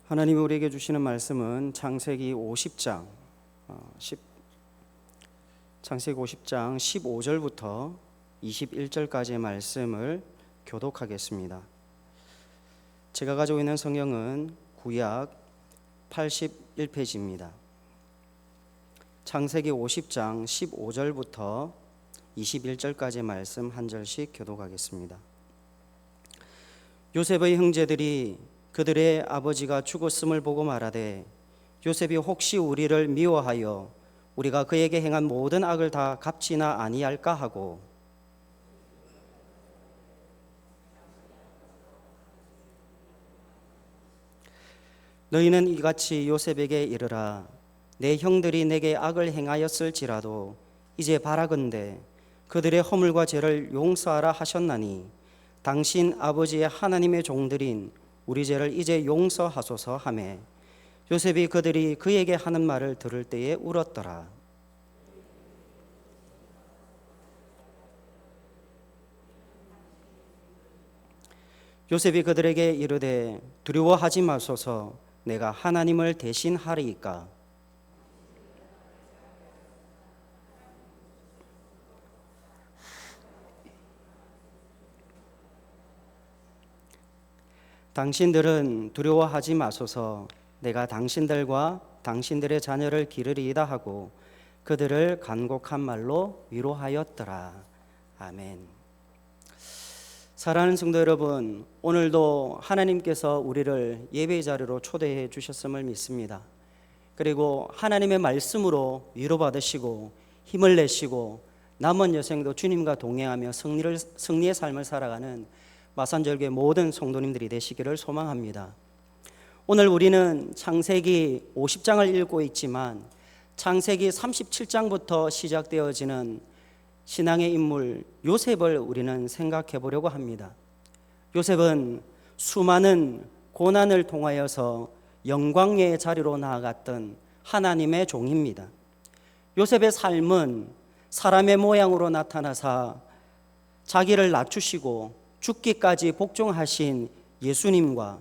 하나님이 우리에게 주시는 말씀은 창세기 50장 15절부터 21절까지의 말씀을 교독하겠습니다. 제가 가지고 있는 성경은 구약 81페이지입니다. 창세기 50장 15절부터 21절까지의 말씀 한 절씩 교독하겠습니다. 요셉의 형제들이 그들의 아버지가 죽었음을 보고 말하되 요셉이 혹시 우리를 미워하여 우리가 그에게 행한 모든 악을 다 갚지나 아니할까 하고 너희는 이같이 요셉에게 이르라. 내 형들이 내게 악을 행하였을지라도 이제 바라건대 그들의 허물과 죄를 용서하라 하셨나니 당신 아버지의 하나님의 종들인 우리 죄를 이제 용서하소서 하매 요셉이 그들이 그에게 하는 말을 들을 때에 울었더라. 요셉이 그들에게 이르되 두려워하지 마소서 내가 하나님을 대신하리이까. 당신들은 두려워하지 마소서 내가 당신들과 당신들의 자녀를 기르리이다 하고 그들을 간곡한 말로 위로하였더라. 아멘. 사랑하는 성도 여러분, 오늘도 하나님께서 우리를 예배 자리로 초대해 주셨음을 믿습니다. 그리고 하나님의 말씀으로 위로받으시고 힘을 내시고 남은 여생도 주님과 동행하며 승리의 삶을 살아가는 마산절교의 모든 성도님들이 되시기를 소망합니다. 오늘 우리는 창세기 50장을 읽고 있지만 창세기 37장부터 시작되어지는 신앙의 인물 요셉을 우리는 생각해 보려고 합니다. 요셉은 수많은 고난을 통하여서 영광의 자리로 나아갔던 하나님의 종입니다. 요셉의 삶은 사람의 모양으로 나타나사 자기를 낮추시고 죽기까지 복종하신 예수님과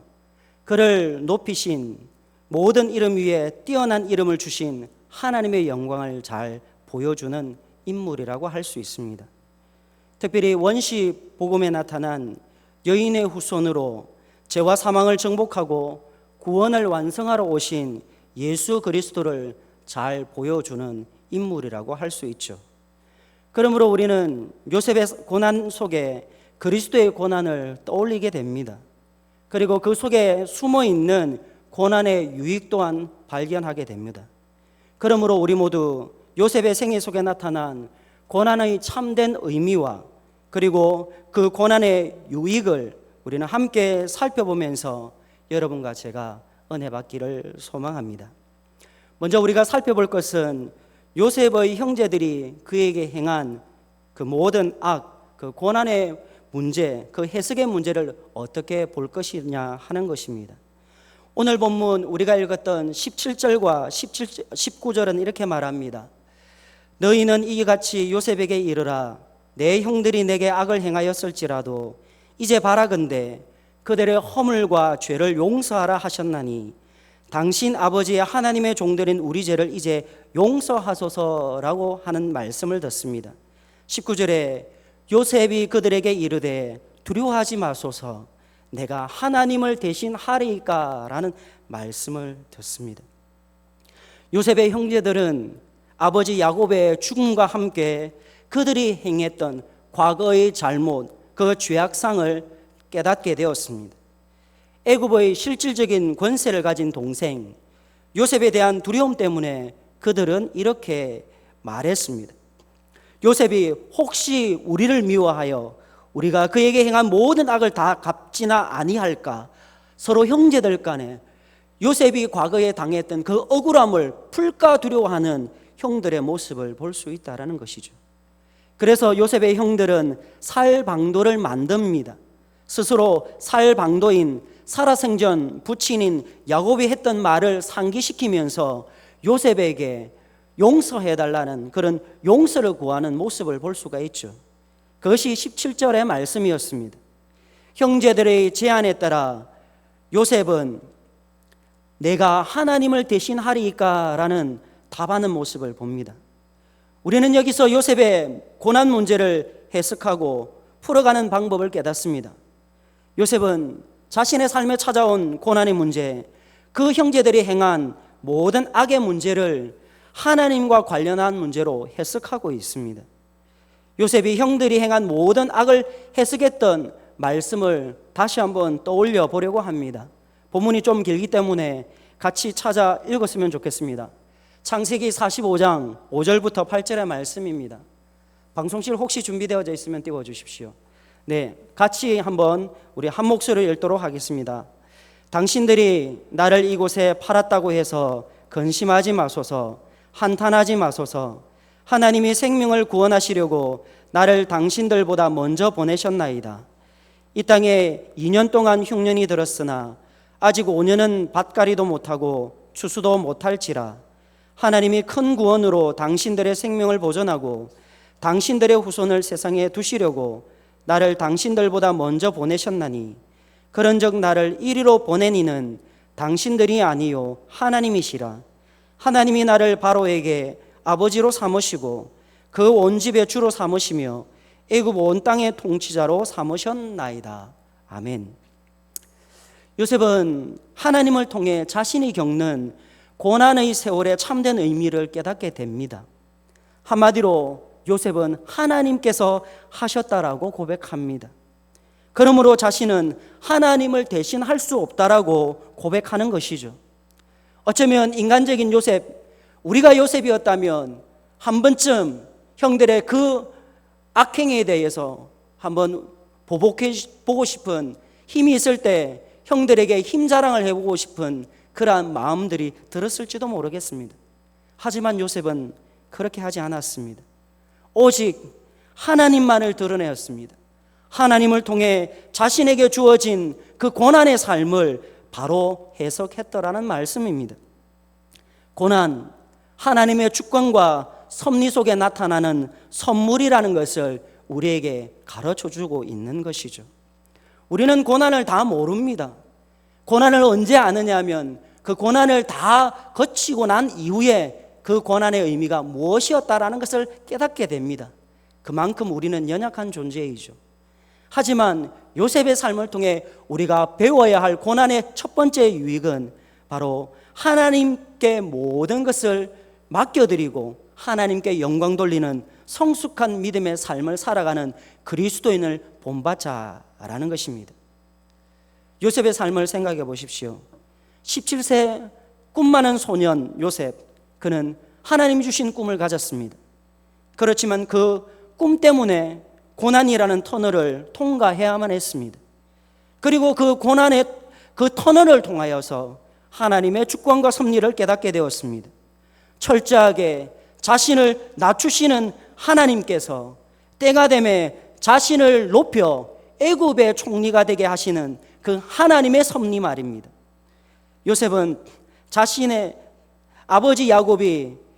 그를 높이신 모든 이름 위에 뛰어난 이름을 주신 하나님의 영광을 잘 보여주는 인물이라고 할 수 있습니다. 특별히 원시 복음에 나타난 여인의 후손으로 죄와 사망을 정복하고 구원을 완성하러 오신 예수 그리스도를 잘 보여주는 인물이라고 할 수 있죠. 그러므로 우리는 요셉의 고난 속에 그리스도의 고난을 떠올리게 됩니다. 그리고 그 속에 숨어있는 고난의 유익 또한 발견하게 됩니다. 그러므로 우리 모두 요셉의 생애 속에 나타난 고난의 참된 의미와 그리고 그 고난의 유익을 우리는 함께 살펴보면서 여러분과 제가 은혜 받기를 소망합니다. 먼저 우리가 살펴볼 것은 요셉의 형제들이 그에게 행한 그 모든 악, 그 고난의 문제, 그 해석의 문제를 어떻게 볼 것이냐 하는 것입니다. 오늘 본문 우리가 읽었던 17절과 19절은 이렇게 말합니다. 너희는 이같이 요셉에게 이르라. 내 형들이 내게 악을 행하였을지라도 이제 바라건대 그들의 허물과 죄를 용서하라 하셨나니 당신 아버지의 하나님의 종들인 우리 죄를 이제 용서하소서라고 하는 말씀을 듣습니다. 19절에 요셉이 그들에게 이르되 두려워하지 마소서 내가 하나님을 대신하리이까 라는 말씀을 듣습니다. 요셉의 형제들은 아버지 야곱의 죽음과 함께 그들이 행했던 과거의 잘못, 그 죄악상을 깨닫게 되었습니다. 애굽의 실질적인 권세를 가진 동생 요셉에 대한 두려움 때문에 그들은 이렇게 말했습니다. 요셉이 혹시 우리를 미워하여 우리가 그에게 행한 모든 악을 다 갚지나 아니할까? 서로 형제들 간에 요셉이 과거에 당했던 그 억울함을 풀까 두려워하는 형들의 모습을 볼 수 있다는 것이죠. 그래서 요셉의 형들은 살방도를 만듭니다. 스스로 살방도인 살아생전 부친인 야곱이 했던 말을 상기시키면서 요셉에게 용서해달라는 그런 용서를 구하는 모습을 볼 수가 있죠. 그것이 17절의 말씀이었습니다. 형제들의 제안에 따라 요셉은 내가 하나님을 대신하리이까라는 답하는 모습을 봅니다. 우리는 여기서 요셉의 고난 문제를 해석하고 풀어가는 방법을 깨닫습니다. 요셉은 자신의 삶에 찾아온 고난의 문제, 그 형제들이 행한 모든 악의 문제를 하나님과 관련한 문제로 해석하고 있습니다. 요셉이 형들이 행한 모든 악을 해석했던 말씀을 다시 한번 떠올려 보려고 합니다. 본문이 좀 길기 때문에 같이 찾아 읽었으면 좋겠습니다. 창세기 45장 5절부터 8절의 말씀입니다. 방송실 혹시 준비되어져 있으면 띄워주십시오. 네, 같이 한번 우리 한 목소리로 읽도록 하겠습니다. 당신들이 나를 이곳에 팔았다고 해서 근심하지 마소서, 한탄하지 마소서. 하나님이 생명을 구원하시려고 나를 당신들보다 먼저 보내셨나이다. 이 땅에 2년 동안 흉년이 들었으나 아직 5년은 밭갈이도 못하고 추수도 못할지라. 하나님이 큰 구원으로 당신들의 생명을 보존하고 당신들의 후손을 세상에 두시려고 나를 당신들보다 먼저 보내셨나니, 그런즉 나를 이리로 보낸 이는 당신들이 아니요 하나님이시라. 하나님이 나를 바로에게 아버지로 삼으시고 그 온 집의 주로 삼으시며 애굽 온 땅의 통치자로 삼으셨나이다. 아멘. 요셉은 하나님을 통해 자신이 겪는 고난의 세월의 참된 의미를 깨닫게 됩니다. 한마디로 요셉은 하나님께서 하셨다라고 고백합니다. 그러므로 자신은 하나님을 대신할 수 없다라고 고백하는 것이죠. 어쩌면 인간적인 요셉, 우리가 요셉이었다면 한 번쯤 형들의 그 악행에 대해서 한번 보복해 보고 싶은, 힘이 있을 때 형들에게 힘 자랑을 해보고 싶은 그러한 마음들이 들었을지도 모르겠습니다. 하지만 요셉은 그렇게 하지 않았습니다. 오직 하나님만을 드러내었습니다. 하나님을 통해 자신에게 주어진 그 고난의 삶을 바로 해석했더라는 말씀입니다. 고난, 하나님의 주권과 섭리 속에 나타나는 선물이라는 것을 우리에게 가르쳐주고 있는 것이죠. 우리는 고난을 다 모릅니다. 고난을 언제 아느냐 하면 그 고난을 다 거치고 난 이후에 그 고난의 의미가 무엇이었다라는 것을 깨닫게 됩니다. 그만큼 우리는 연약한 존재이죠. 하지만 요셉의 삶을 통해 우리가 배워야 할 고난의 첫 번째 유익은 바로 하나님께 모든 것을 맡겨드리고 하나님께 영광 돌리는 성숙한 믿음의 삶을 살아가는 그리스도인을 본받자라는 것입니다. 요셉의 삶을 생각해 보십시오. 17세 꿈 많은 소년 요셉, 그는 하나님이 주신 꿈을 가졌습니다. 그렇지만 그 꿈 때문에 고난이라는 터널을 통과해야만 했습니다. 그리고 그 고난의 그 터널을 통하여서 하나님의 주권과 섭리를 깨닫게 되었습니다. 철저하게 자신을 낮추시는 하나님께서 때가 되매 자신을 높여 애굽의 총리가 되게 하시는 그 하나님의 섭리 말입니다. 요셉은 자신의 아버지 야곱이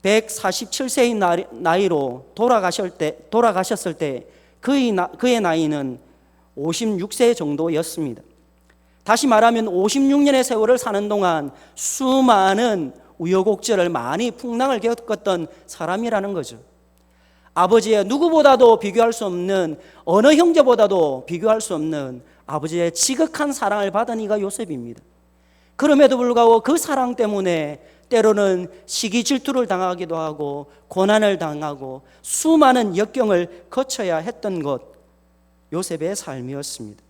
147세의 나이로 돌아가셨을 때 그의 나이는 56세 정도였습니다. 다시 말하면 56년의 세월을 사는 동안 수많은 우여곡절을 많이 풍랑을 겪었던 사람이라는 거죠. 아버지의 누구보다도 비교할 수 없는, 어느 형제보다도 비교할 수 없는 아버지의 지극한 사랑을 받은 이가 요셉입니다. 그럼에도 불구하고 그 사랑 때문에 때로는 시기 질투를 당하기도 하고 고난을 당하고 수많은 역경을 거쳐야 했던 것, 요셉의 삶이었습니다.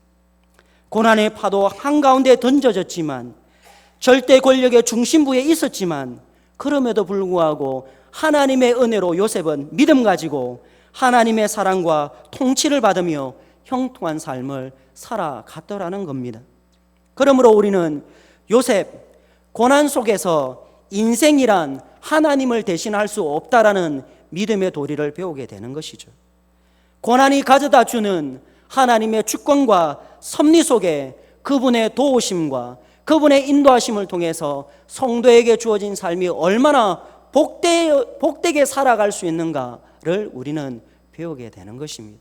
고난의 파도 한가운데 던져졌지만, 절대 권력의 중심부에 있었지만, 그럼에도 불구하고 하나님의 은혜로 요셉은 믿음 가지고 하나님의 사랑과 통치를 받으며 형통한 삶을 살아갔더라는 겁니다. 그러므로 우리는 요셉, 고난 속에서 인생이란 하나님을 대신할 수 없다라는 믿음의 도리를 배우게 되는 것이죠. 고난이 가져다 주는 하나님의 주권과 섭리 속에 그분의 도우심과 그분의 인도하심을 통해서 성도에게 주어진 삶이 얼마나 복되게 살아갈 수 있는가를 우리는 배우게 되는 것입니다.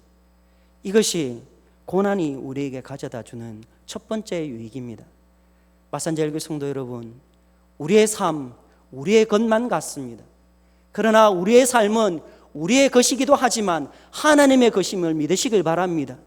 이것이 고난이 우리에게 가져다 주는 첫 번째 유익입니다. 마산제일교회 성도 여러분, 우리의 삶, 우리의 것만 같습니다. 그러나 우리의 삶은 우리의 것이기도 하지만 하나님의 것임을 믿으시길 바랍니다.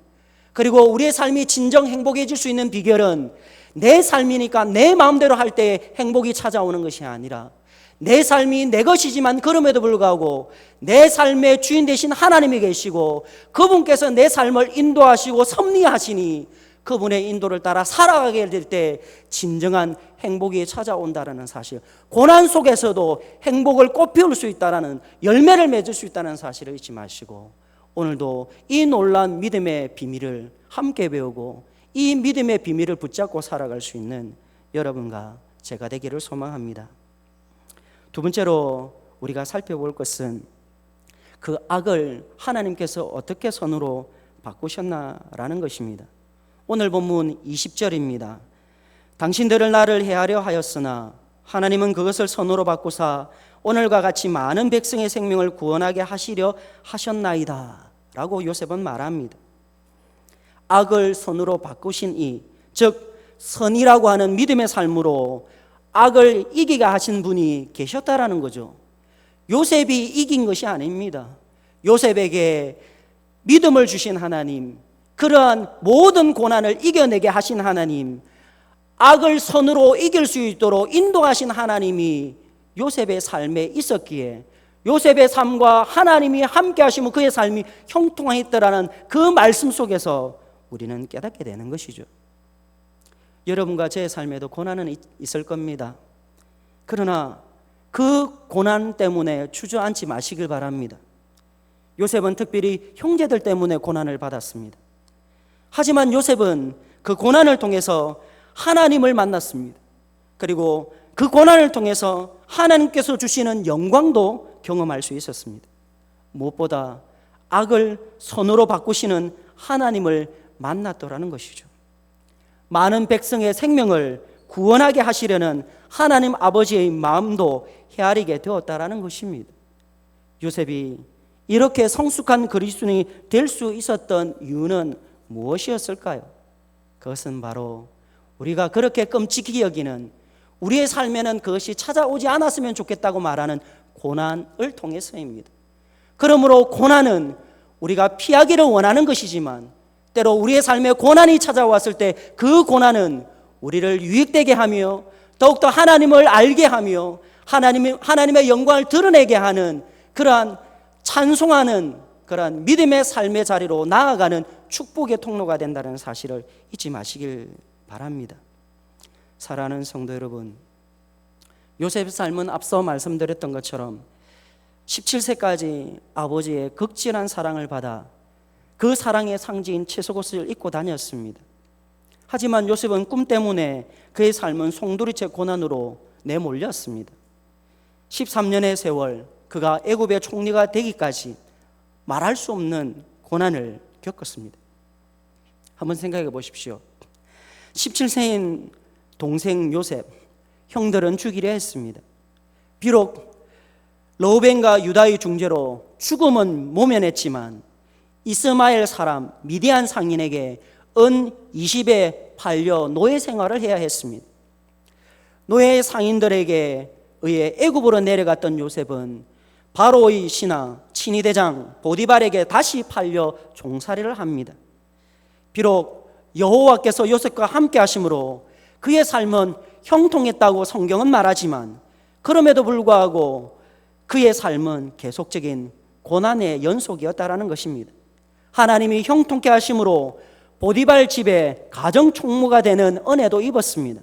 그리고 우리의 삶이 진정 행복해질 수 있는 비결은 내 삶이니까 내 마음대로 할 때 행복이 찾아오는 것이 아니라 내 삶이 내 것이지만 그럼에도 불구하고 내 삶의 주인 되신 하나님이 계시고 그분께서 내 삶을 인도하시고 섭리하시니 그분의 인도를 따라 살아가게 될 때 진정한 행복이 찾아온다는 사실, 고난 속에서도 행복을 꽃피울 수 있다는, 열매를 맺을 수 있다는 사실을 잊지 마시고 오늘도 이 놀라운 믿음의 비밀을 함께 배우고 이 믿음의 비밀을 붙잡고 살아갈 수 있는 여러분과 제가 되기를 소망합니다. 두 번째로 우리가 살펴볼 것은 그 악을 하나님께서 어떻게 선으로 바꾸셨나라는 것입니다. 오늘 본문 20절입니다. 당신들을 나를 해하려 하였으나 하나님은 그것을 선으로 바꾸사 오늘과 같이 많은 백성의 생명을 구원하게 하시려 하셨나이다 라고 요셉은 말합니다. 악을 선으로 바꾸신 이, 즉 선이라고 하는 믿음의 삶으로 악을 이기게 하신 분이 계셨다라는 거죠. 요셉이 이긴 것이 아닙니다. 요셉에게 믿음을 주신 하나님, 그러한 모든 고난을 이겨내게 하신 하나님, 악을 선으로 이길 수 있도록 인도하신 하나님이 요셉의 삶에 있었기에 요셉의 삶과 하나님이 함께 하시면 그의 삶이 형통했더라는 그 말씀 속에서 우리는 깨닫게 되는 것이죠. 여러분과 제 삶에도 고난은 있을 겁니다. 그러나 그 고난 때문에 주저앉지 마시길 바랍니다. 요셉은 특별히 형제들 때문에 고난을 받았습니다. 하지만 요셉은 그 고난을 통해서 하나님을 만났습니다. 그리고 그 고난을 통해서 하나님께서 주시는 영광도 경험할 수 있었습니다. 무엇보다 악을 선으로 바꾸시는 하나님을 만났더라는 것이죠. 많은 백성의 생명을 구원하게 하시려는 하나님 아버지의 마음도 헤아리게 되었다라는 것입니다. 요셉이 이렇게 성숙한 그리스도인이 될 수 있었던 이유는 무엇이었을까요? 그것은 바로 우리가 그렇게 끔찍히 여기는, 우리의 삶에는 그것이 찾아오지 않았으면 좋겠다고 말하는 고난을 통해서입니다. 그러므로 고난은 우리가 피하기를 원하는 것이지만 때로 우리의 삶에 고난이 찾아왔을 때 그 고난은 우리를 유익되게 하며 더욱더 하나님을 알게 하며 하나님의 영광을 드러내게 하는 그러한 찬송하는 그러한 믿음의 삶의 자리로 나아가는 축복의 통로가 된다는 사실을 잊지 마시길 바랍니다. 사랑하는 성도 여러분, 요셉의 삶은 앞서 말씀드렸던 것처럼 17세까지 아버지의 극진한 사랑을 받아 그 사랑의 상징인 채속옷을 입고 다녔습니다. 하지만 요셉은 꿈 때문에 그의 삶은 송두리째 고난으로 내몰렸습니다. 13년의 세월 그가 애굽의 총리가 되기까지 말할 수 없는 고난을 겪었습니다. 한번 생각해 보십시오. 17세인 동생 요셉, 형들은 죽이려 했습니다. 비록 르우벤과 유다의 중재로 죽음은 모면했지만 이스마엘 사람 미디안 상인에게 은 20에 팔려 노예 생활을 해야 했습니다. 노예 상인들에게 의해 애굽으로 내려갔던 요셉은 바로의 신하 친위대장 보디발에게 다시 팔려 종살이를 합니다. 비록 여호와께서 요셉과 함께 하심으로 그의 삶은 형통했다고 성경은 말하지만 그럼에도 불구하고 그의 삶은 계속적인 고난의 연속이었다라는 것입니다. 하나님이 형통케 하심으로 보디발 집에 가정 총무가 되는 은혜도 입었습니다.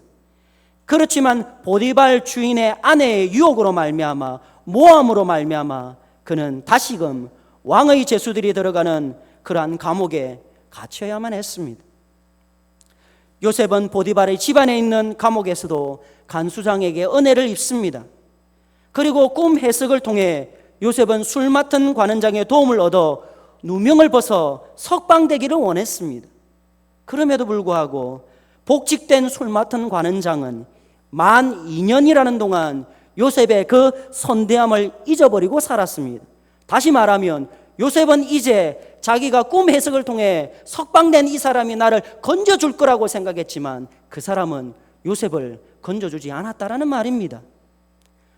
그렇지만 보디발 주인의 아내의 유혹으로 말미암아 모함으로 말미암아 그는 다시금 왕의 제수들이 들어가는 그러한 감옥에 갇혀야만 했습니다. 요셉은 보디발의 집안에 있는 감옥에서도 간수장에게 은혜를 입습니다. 그리고 꿈 해석을 통해 요셉은 술 맡은 관원장의 도움을 얻어 누명을 벗어 석방되기를 원했습니다. 그럼에도 불구하고 복직된 술 맡은 관원장은 만 2년이라는 동안 요셉의 그 선대함을 잊어버리고 살았습니다. 다시 말하면 요셉은 이제 자기가 꿈 해석을 통해 석방된 이 사람이 나를 건져줄 거라고 생각했지만 그 사람은 요셉을 건져주지 않았다라는 말입니다.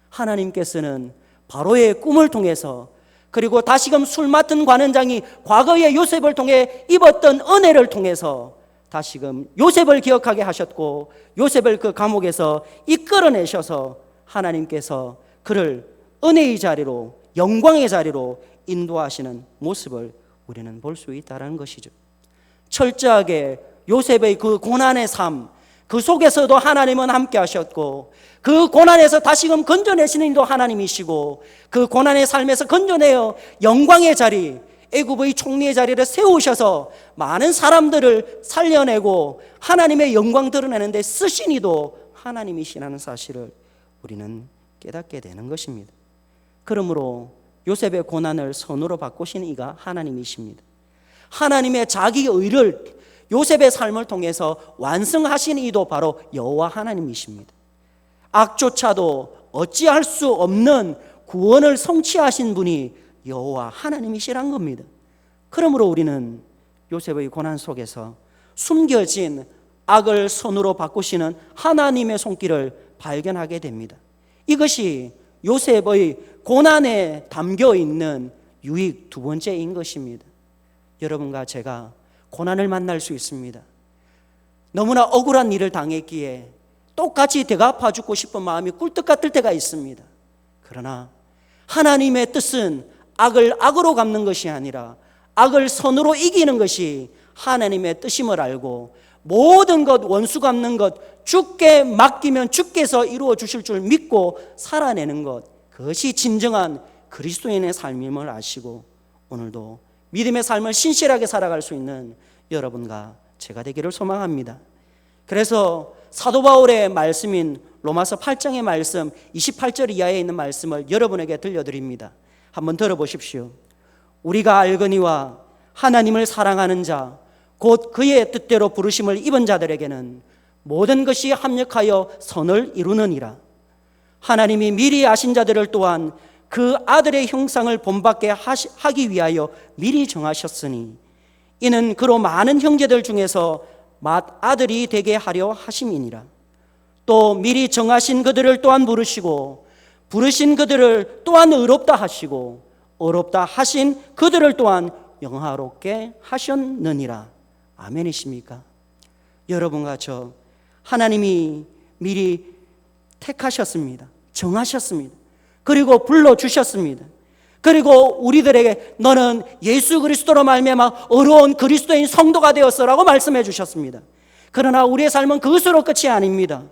하나님께서는 바로의 꿈을 통해서, 그리고 다시금 술 맡은 관원장이 과거의 요셉을 통해 입었던 은혜를 통해서 다시금 요셉을 기억하게 하셨고, 요셉을 그 감옥에서 이끌어내셔서 하나님께서 그를 은혜의 자리로, 영광의 자리로 인도하시는 모습을 우리는 볼 수 있다는 것이죠. 철저하게 요셉의 그 고난의 삶, 그 속에서도 하나님은 함께 하셨고, 그 고난에서 다시금 건져내시는 이도 하나님이시고, 그 고난의 삶에서 건져내어 영광의 자리, 애굽의 총리의 자리를 세우셔서 많은 사람들을 살려내고 하나님의 영광 드러내는데 쓰신 이도 하나님이시라는 사실을 우리는 깨닫게 되는 것입니다. 그러므로 요셉의 고난을 선으로 바꾸신 이가 하나님이십니다. 하나님의 자기 의를 요셉의 삶을 통해서 완성하신 이도 바로 여호와 하나님이십니다. 악조차도 어찌할 수 없는 구원을 성취하신 분이 여호와 하나님이시란 겁니다. 그러므로 우리는 요셉의 고난 속에서 숨겨진 악을 선으로 바꾸시는 하나님의 손길을 발견하게 됩니다. 이것이 요셉의 고난에 담겨 있는 유익 두 번째인 것입니다. 여러분과 제가 고난을 만날 수 있습니다. 너무나 억울한 일을 당했기에 똑같이 대갚아 주고 싶은 마음이 꿀떡 같을 때가 있습니다. 그러나 하나님의 뜻은 악을 악으로 갚는 것이 아니라 악을 선으로 이기는 것이 하나님의 뜻임을 알고, 모든 것, 원수 갚는 것 주께 맡기면 주께서 이루어 주실 줄 믿고 살아내는 것, 그것이 진정한 그리스도인의 삶임을 아시고 오늘도 믿음의 삶을 신실하게 살아갈 수 있는 여러분과 제가 되기를 소망합니다. 그래서 사도 바울의 말씀인 로마서 8장의 말씀 28절 이하에 있는 말씀을 여러분에게 들려드립니다. 한번 들어보십시오. 우리가 알거니와 하나님을 사랑하는 자, 곧 그의 뜻대로 부르심을 입은 자들에게는 모든 것이 합력하여 선을 이루느니라. 하나님이 미리 아신 자들을 또한 그 아들의 형상을 본받게 하기 위하여 미리 정하셨으니, 이는 그로 많은 형제들 중에서 맏아들이 되게 하려 하심이니라. 또 미리 정하신 그들을 또한 부르시고, 부르신 그들을 또한 의롭다 하시고, 의롭다 하신 그들을 또한 영화롭게 하셨느니라. 아멘이십니까? 여러분과 저 하나님이 미리 택하셨습니다. 정하셨습니다. 그리고 불러주셨습니다. 그리고 우리들에게 너는 예수 그리스도로 말미암아 어려운 그리스도인 성도가 되었어라고 말씀해 주셨습니다. 그러나 우리의 삶은 그것으로 끝이 아닙니다.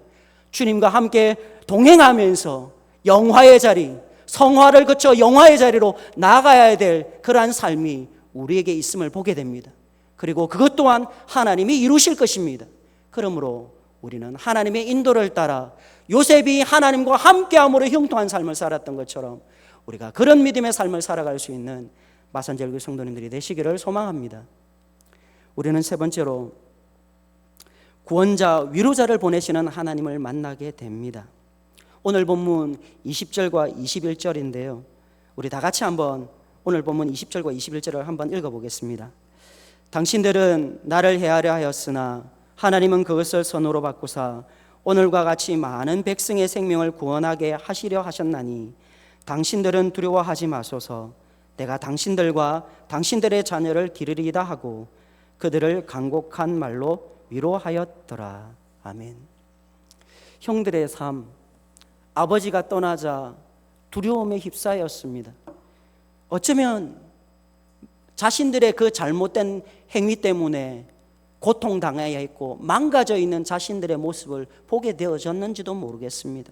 주님과 함께 동행하면서 영화의 자리, 성화를 거쳐 영화의 자리로 나아가야 될 그러한 삶이 우리에게 있음을 보게 됩니다. 그리고 그것 또한 하나님이 이루실 것입니다. 그러므로 우리는 하나님의 인도를 따라 요셉이 하나님과 함께함으로 형통한 삶을 살았던 것처럼 우리가 그런 믿음의 삶을 살아갈 수 있는 마산제일교회 성도님들이 되시기를 소망합니다. 우리는 세 번째로 구원자, 위로자를 보내시는 하나님을 만나게 됩니다. 오늘 본문 20절과 21절인데요. 우리 다 같이 한번 오늘 본문 20절과 21절을 한번 읽어보겠습니다. 당신들은 나를 해하려 하였으나 하나님은 그것을 선으로 바꾸사 오늘과 같이 많은 백성의 생명을 구원하게 하시려 하셨나니, 당신들은 두려워하지 마소서. 내가 당신들과 당신들의 자녀를 기르리이다 하고 그들을 간곡한 말로 위로하였더라. 아멘. 형들의 삶, 아버지가 떠나자 두려움에 휩싸였습니다. 어쩌면 자신들의 그 잘못된 행위 때문에 고통당해야 했고 망가져 있는 자신들의 모습을 보게 되어졌는지도 모르겠습니다.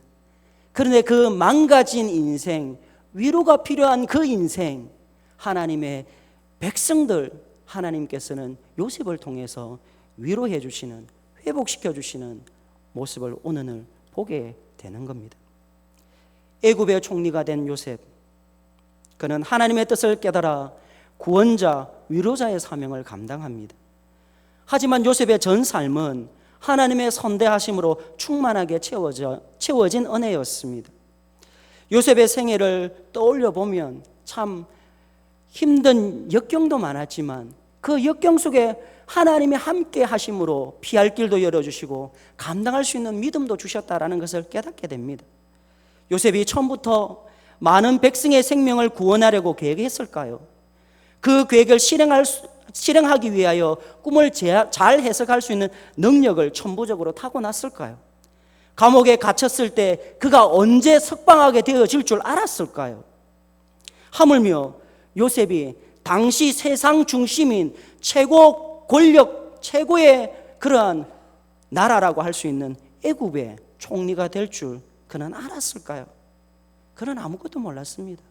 그런데 그 망가진 인생, 위로가 필요한 그 인생, 하나님의 백성들, 하나님께서는 요셉을 통해서 위로해 주시는, 회복시켜 주시는 모습을 오늘 보게 되는 겁니다. 애굽의 총리가 된 요셉, 그는 하나님의 뜻을 깨달아 구원자, 위로자의 사명을 감당합니다. 하지만 요셉의 전 삶은 하나님의 선대하심으로 충만하게 채워진 은혜였습니다. 요셉의 생애를 떠올려 보면 참 힘든 역경도 많았지만 그 역경 속에 하나님이 함께 하심으로 피할 길도 열어주시고 감당할 수 있는 믿음도 주셨다라는 것을 깨닫게 됩니다. 요셉이 처음부터 많은 백성의 생명을 구원하려고 계획했을까요? 그 계획을 실행하기 위하여 꿈을 잘 해석할 수 있는 능력을 천부적으로 타고났을까요? 감옥에 갇혔을 때 그가 언제 석방하게 되어질 줄 알았을까요? 하물며 요셉이 당시 세상 중심인 최고 권력, 최고의 그러한 나라라고 할 수 있는 애굽의 총리가 될 줄 그는 알았을까요? 그는 아무것도 몰랐습니다.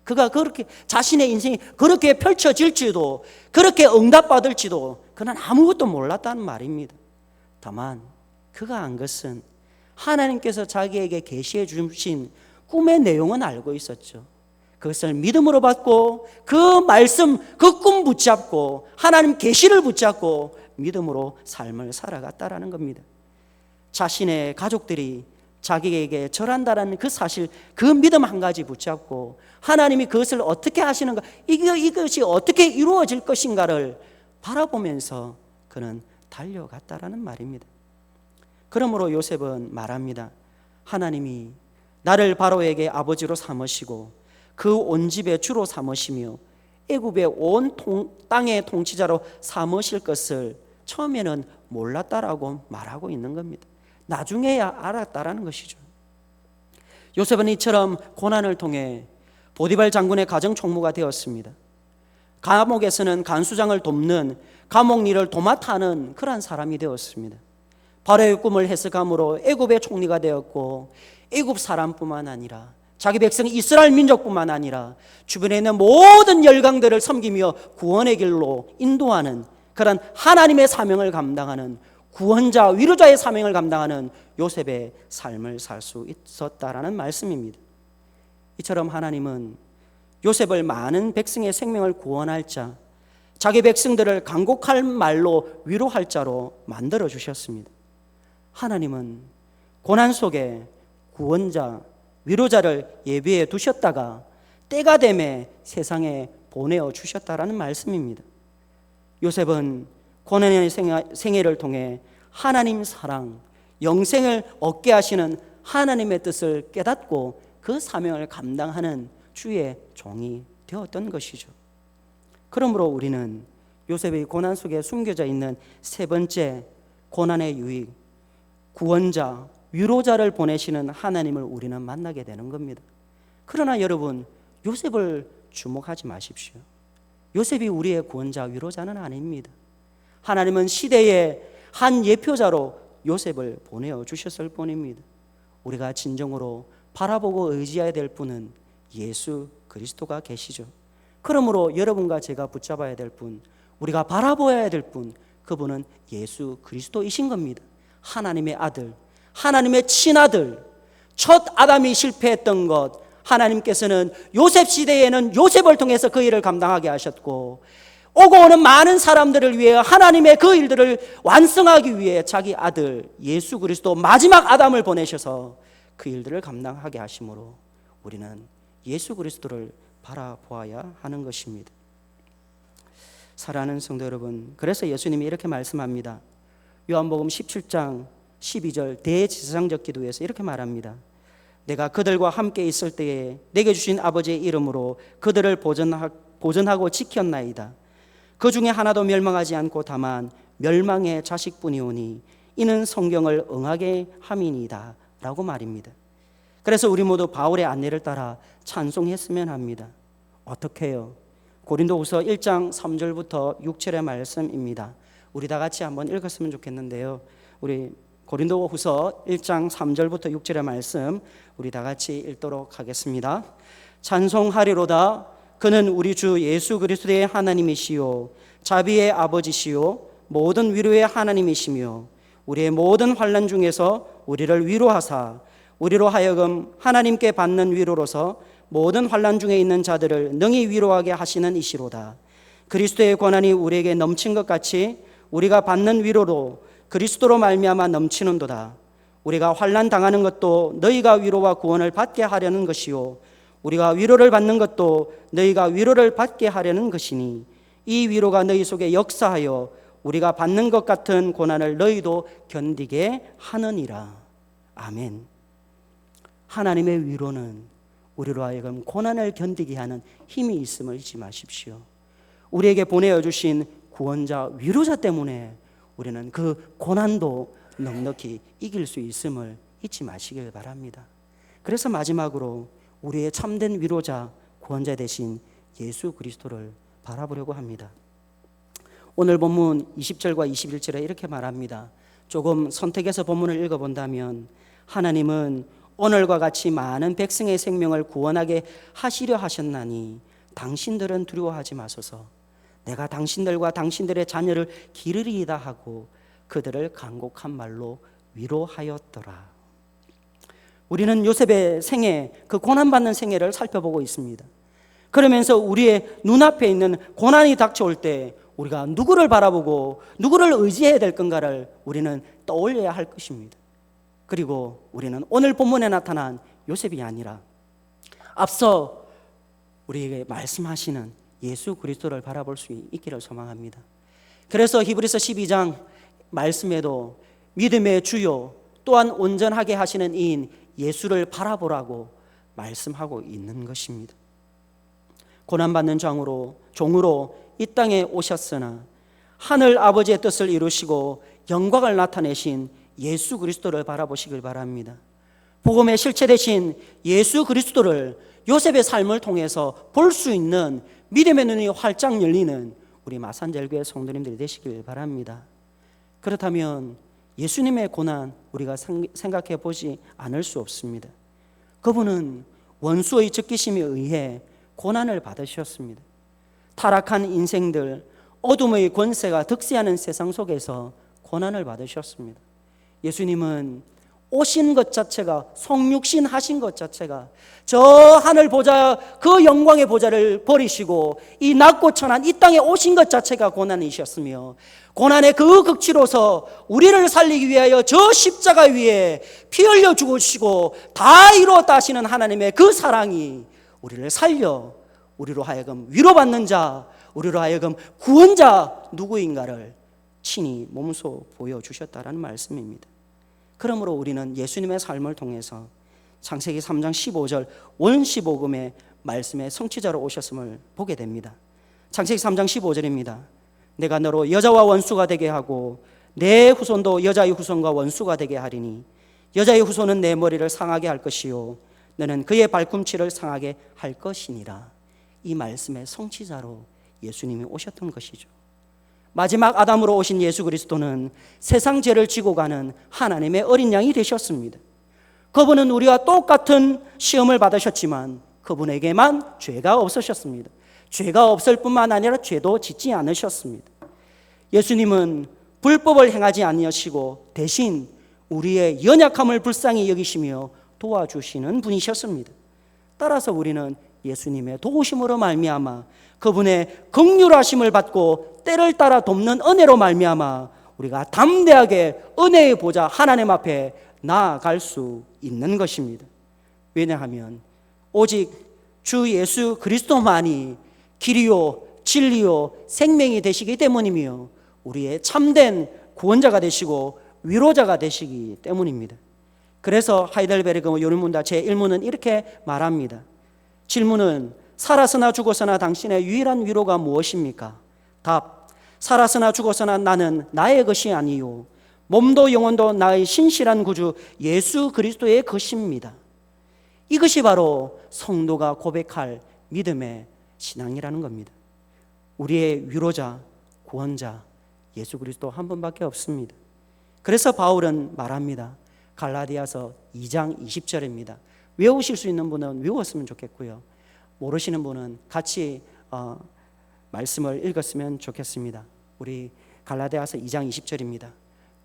그가 그렇게 자신의 인생이 그렇게 펼쳐질지도, 그렇게 응답받을지도 그는 아무것도 몰랐다는 말입니다. 다만 그가 안 것은 하나님께서 자기에게 계시해 주신 꿈의 내용은 알고 있었죠. 그것을 믿음으로 받고 그 말씀, 그 꿈 붙잡고 하나님 계시를 붙잡고 믿음으로 삶을 살아갔다라는 겁니다. 자신의 가족들이 자기에게 절한다라는 그 사실, 그 믿음 한 가지 붙잡고 하나님이 그것을 어떻게 하시는가, 이것이 어떻게 이루어질 것인가를 바라보면서 그는 달려갔다라는 말입니다. 그러므로 요셉은 말합니다. 하나님이 나를 바로에게 아버지로 삼으시고 그 온 집의 주로 삼으시며 애굽의 온 땅의 통치자로 삼으실 것을 처음에는 몰랐다라고 말하고 있는 겁니다. 나중에야 알았다라는 것이죠. 요셉은 이처럼 고난을 통해 보디발 장군의 가정 총무가 되었습니다. 감옥에서는 간수장을 돕는 감옥 일을 도맡아 하는 그러한 사람이 되었습니다. 바로의 꿈을 해석함으로 애굽의 총리가 되었고, 애굽 사람뿐만 아니라 자기 백성 이스라엘 민족뿐만 아니라 주변에 있는 모든 열강들을 섬기며 구원의 길로 인도하는 그런 하나님의 사명을 감당하는 구원자, 위로자의 사명을 감당하는 요셉의 삶을 살 수 있었다라는 말씀입니다. 이처럼 하나님은 요셉을 많은 백성의 생명을 구원할 자, 자기 백성들을 간곡할 말로 위로할 자로 만들어 주셨습니다. 하나님은 고난 속에 구원자, 위로자를 예비해 두셨다가 때가 되매 세상에 보내어 주셨다라는 말씀입니다. 요셉은 고난의 생애를 통해 하나님 사랑, 영생을 얻게 하시는 하나님의 뜻을 깨닫고 그 사명을 감당하는 주의 종이 되었던 것이죠. 그러므로 우리는 요셉의 고난 속에 숨겨져 있는 세 번째 고난의 유익, 구원자, 위로자를 보내시는 하나님을 우리는 만나게 되는 겁니다. 그러나 여러분, 요셉을 주목하지 마십시오. 요셉이 우리의 구원자, 위로자는 아닙니다. 하나님은 시대의 한 예표자로 요셉을 보내어 주셨을 뿐입니다. 우리가 진정으로 바라보고 의지해야 될 분은 예수 그리스도가 계시죠. 그러므로 여러분과 제가 붙잡아야 될 분, 우리가 바라보아야 될 분, 그분은 예수 그리스도이신 겁니다. 하나님의 아들, 하나님의 친아들, 첫 아담이 실패했던 것, 하나님께서는 요셉 시대에는 요셉을 통해서 그 일을 감당하게 하셨고, 오고 오는 많은 사람들을 위해 하나님의 그 일들을 완성하기 위해 자기 아들 예수 그리스도 마지막 아담을 보내셔서 그 일들을 감당하게 하심으로 우리는 예수 그리스도를 바라보아야 하는 것입니다. 사랑하는 성도 여러분, 그래서 예수님이 이렇게 말씀합니다. 요한복음 17장 12절 대제사장적 기도에서 이렇게 말합니다. 내가 그들과 함께 있을 때에 내게 주신 아버지의 이름으로 그들을 보전하고 지켰나이다. 그 중에 하나도 멸망하지 않고 다만 멸망의 자식뿐이오니 이는 성경을 응하게 함이니이다 라고 말입니다. 그래서 우리 모두 바울의 안내를 따라 찬송했으면 합니다. 어떻게 해요? 고린도후서 1장 3절부터 6절의 말씀입니다. 우리 다 같이 한번 읽었으면 좋겠는데요. 우리 고린도후서 1장 3절부터 6절의 말씀 우리 다 같이 읽도록 하겠습니다. 찬송하리로다. 그는 우리 주 예수 그리스도의 하나님이시요 자비의 아버지시요 모든 위로의 하나님이시며 우리의 모든 환난 중에서 우리를 위로하사 우리로 하여금 하나님께 받는 위로로서 모든 환난 중에 있는 자들을 능히 위로하게 하시는 이시로다. 그리스도의 권한이 우리에게 넘친 것 같이 우리가 받는 위로로 그리스도로 말미암아 넘치는도다. 우리가 환난 당하는 것도 너희가 위로와 구원을 받게 하려는 것이요 우리가 위로를 받는 것도 너희가 위로를 받게 하려는 것이니 이 위로가 너희 속에 역사하여 우리가 받는 것 같은 고난을 너희도 견디게 하느니라. 아멘. 하나님의 위로는 우리로 하여금 고난을 견디게 하는 힘이 있음을 잊지 마십시오. 우리에게 보내주신 구원자, 위로자 때문에 우리는 그 고난도 넉넉히 이길 수 있음을 잊지 마시길 바랍니다. 그래서 마지막으로 우리의 참된 위로자, 구원자 되신 예수 그리스도를 바라보려고 합니다. 오늘 본문 20절과 21절에 이렇게 말합니다. 조금 선택해서 본문을 읽어본다면 하나님은 오늘과 같이 많은 백성의 생명을 구원하게 하시려 하셨나니 당신들은 두려워하지 마소서. 내가 당신들과 당신들의 자녀를 기르리이다 하고 그들을 간곡한 말로 위로하였더라. 우리는 요셉의 생애, 그 고난받는 생애를 살펴보고 있습니다. 그러면서 우리의 눈앞에 있는 고난이 닥쳐올 때 우리가 누구를 바라보고 누구를 의지해야 될 건가를 우리는 떠올려야 할 것입니다. 그리고 우리는 오늘 본문에 나타난 요셉이 아니라 앞서 우리에게 말씀하시는 예수 그리스도를 바라볼 수 있기를 소망합니다. 그래서 히브리서 12장 말씀에도 믿음의 주요 또한 온전하게 하시는 이인 예수를 바라보라고 말씀하고 있는 것입니다. 고난받는 종으로 이 땅에 오셨으나 하늘 아버지의 뜻을 이루시고 영광을 나타내신 예수 그리스도를 바라보시길 바랍니다. 복음의 실체 되신 예수 그리스도를 요셉의 삶을 통해서 볼 수 있는 믿음의 눈이 활짝 열리는 우리 마산절교회 성도님들이 되시길 바랍니다. 그렇다면 예수님의 고난 우리가 생각해 보지 않을 수 없습니다. 그분은 원수의 적기심에 의해 고난을 받으셨습니다. 타락한 인생들, 어둠의 권세가 득세하는 세상 속에서 고난을 받으셨습니다. 예수님은 오신 것 자체가, 성육신 하신 것 자체가 저 하늘 보좌, 그 영광의 보좌를 버리시고 이 낮고 천한 이 땅에 오신 것 자체가 고난이셨으며, 고난의 그 극치로서 우리를 살리기 위하여 저 십자가 위에 피 흘려 죽으시고 다 이루었다 하시는 하나님의 그 사랑이 우리를 살려 우리로 하여금 위로받는 자, 우리로 하여금 구원자 누구인가를 친히 몸소 보여주셨다라는 말씀입니다. 그러므로 우리는 예수님의 삶을 통해서 창세기 3장 15절 원시복음의 말씀의 성취자로 오셨음을 보게 됩니다. 창세기 3장 15절입니다. 내가 너로 여자와 원수가 되게 하고 내 후손도 여자의 후손과 원수가 되게 하리니 여자의 후손은 내 머리를 상하게 할 것이요 너는 그의 발꿈치를 상하게 할 것이니라. 이 말씀의 성취자로 예수님이 오셨던 것이죠. 마지막 아담으로 오신 예수 그리스도는 세상 죄를 지고 가는 하나님의 어린 양이 되셨습니다. 그분은 우리와 똑같은 시험을 받으셨지만 그분에게만 죄가 없으셨습니다. 죄가 없을 뿐만 아니라 죄도 짓지 않으셨습니다. 예수님은 불법을 행하지 아니하시고 대신 우리의 연약함을 불쌍히 여기시며 도와주시는 분이셨습니다. 따라서 우리는 예수님의 도우심으로 말미암아 그분의 긍휼하심을 받고 때를 따라 돕는 은혜로 말미암아 우리가 담대하게 은혜의 보좌 하나님 앞에 나아갈 수 있는 것입니다. 왜냐하면 오직 주 예수 그리스도만이 길이요 진리요 생명이 되시기 때문이며 우리의 참된 구원자가 되시고 위로자가 되시기 때문입니다. 그래서 하이델베르그 요르문다 제1문은 이렇게 말합니다. 질문은 살았으나 죽었으나 당신의 유일한 위로가 무엇입니까? 답, 살았으나 죽었으나 나는 나의 것이 아니요 몸도 영혼도 나의 신실한 구주 예수 그리스도의 것입니다. 이것이 바로 성도가 고백할 믿음의 신앙이라는 겁니다. 우리의 위로자, 구원자 예수 그리스도 한 분밖에 없습니다. 그래서 바울은 말합니다. 갈라디아서 2장 20절입니다. 외우실 수 있는 분은 외웠으면 좋겠고요. 모르시는 분은 같이 말씀을 읽었으면 좋겠습니다. 우리 갈라디아서 2장 20절입니다.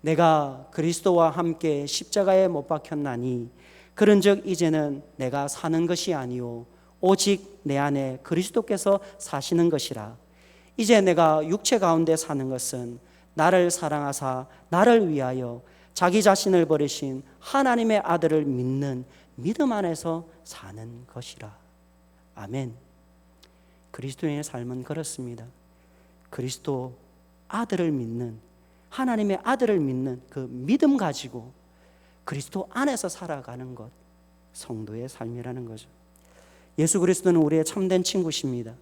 내가 그리스도와 함께 십자가에 못 박혔나니 그런즉 이제는 내가 사는 것이 아니요 오직 내 안에 그리스도께서 사시는 것이라. 이제 내가 육체 가운데 사는 것은 나를 사랑하사 나를 위하여 자기 자신을 버리신 하나님의 아들을 믿는 믿음 안에서 사는 것이라. 아멘. 그리스도인의 삶은 그렇습니다. 그리스도 아들을 믿는, 하나님의 아들을 믿는 그 믿음 가지고 그리스도 안에서 살아가는 것, 성도의 삶이라는 거죠. 예수 그리스도는 우리의 참된 친구십니다.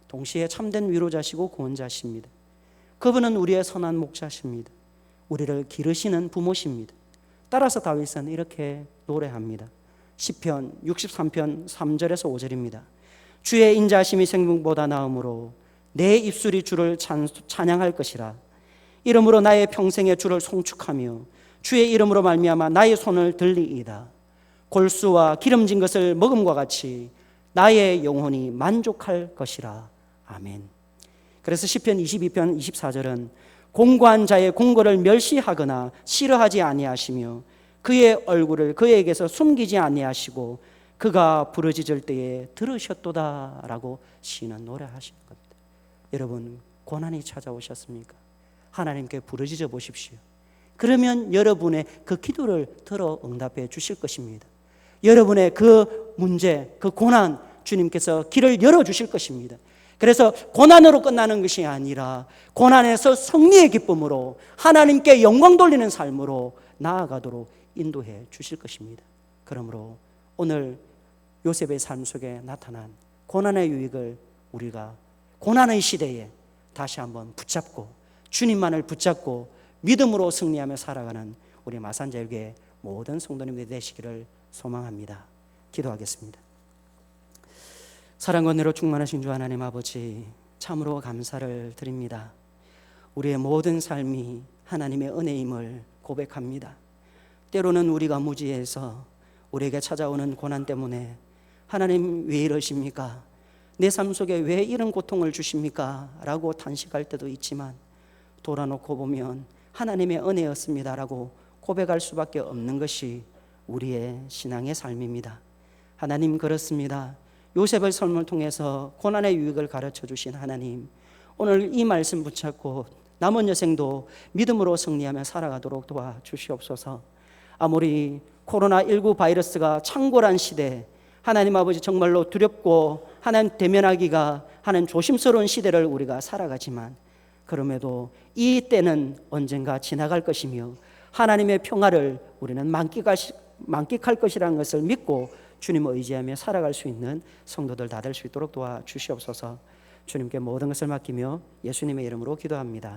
동시에 참된 위로자시고 구원자십니다. 그분은 우리의 선한 목자십니다. 우리를 기르시는 부모십니다. 따라서 다윗은 이렇게 노래합니다. 시편 63편 3절에서 5절입니다. 주의 인자하심이 생명보다 나음으로 내 입술이 주를 찬양할 것이라. 이름으로 나의 평생에 주를 송축하며 주의 이름으로 말미암아 나의 손을 들리이다. 골수와 기름진 것을 먹음과 같이 나의 영혼이 만족할 것이라. 아멘. 그래서 시편 22편 24절은 공고한 자의 공고를 멸시하거나 싫어하지 아니하시며 그의 얼굴을 그에게서 숨기지 아니하시고 그가 부르짖을 때에 들으셨도다 라고 시인은 노래하시는 겁니다. 여러분, 고난이 찾아오셨습니까? 하나님께 부르짖어 보십시오. 그러면 여러분의 그 기도를 들어 응답해 주실 것입니다. 여러분의 그 문제, 그 고난, 주님께서 길을 열어주실 것입니다. 그래서 고난으로 끝나는 것이 아니라 고난에서 승리의 기쁨으로 하나님께 영광 돌리는 삶으로 나아가도록 인도해 주실 것입니다. 그러므로 오늘 요셉의 삶 속에 나타난 고난의 유익을 우리가 고난의 시대에 다시 한번 붙잡고 주님만을 붙잡고 믿음으로 승리하며 살아가는 우리 마산제일교회 모든 성도님들이 되시기를 소망합니다. 기도하겠습니다. 사랑과 은혜로 충만하신 주 하나님 아버지, 참으로 감사를 드립니다. 우리의 모든 삶이 하나님의 은혜임을 고백합니다. 때로는 우리가 무지해서 우리에게 찾아오는 고난 때문에 하나님 왜 이러십니까? 내 삶 속에 왜 이런 고통을 주십니까? 라고 탄식할 때도 있지만 돌아놓고 보면 하나님의 은혜였습니다 라고 고백할 수밖에 없는 것이 우리의 신앙의 삶입니다. 하나님, 그렇습니다. 요셉의 삶을 통해서 고난의 유익을 가르쳐 주신 하나님, 오늘 이 말씀 붙잡고 남은 여생도 믿음으로 승리하며 살아가도록 도와주시옵소서. 아무리 코로나19 바이러스가 창궐한 시대, 하나님 아버지 정말로 두렵고 하나님 대면하기가 하는 조심스러운 시대를 우리가 살아가지만 그럼에도 이 때는 언젠가 지나갈 것이며 하나님의 평화를 우리는 만끽할 것이라는 것을 믿고 주님 의지하며 살아갈 수 있는 성도들 다 될 수 있도록 도와주시옵소서. 주님께 모든 것을 맡기며 예수님의 이름으로 기도합니다.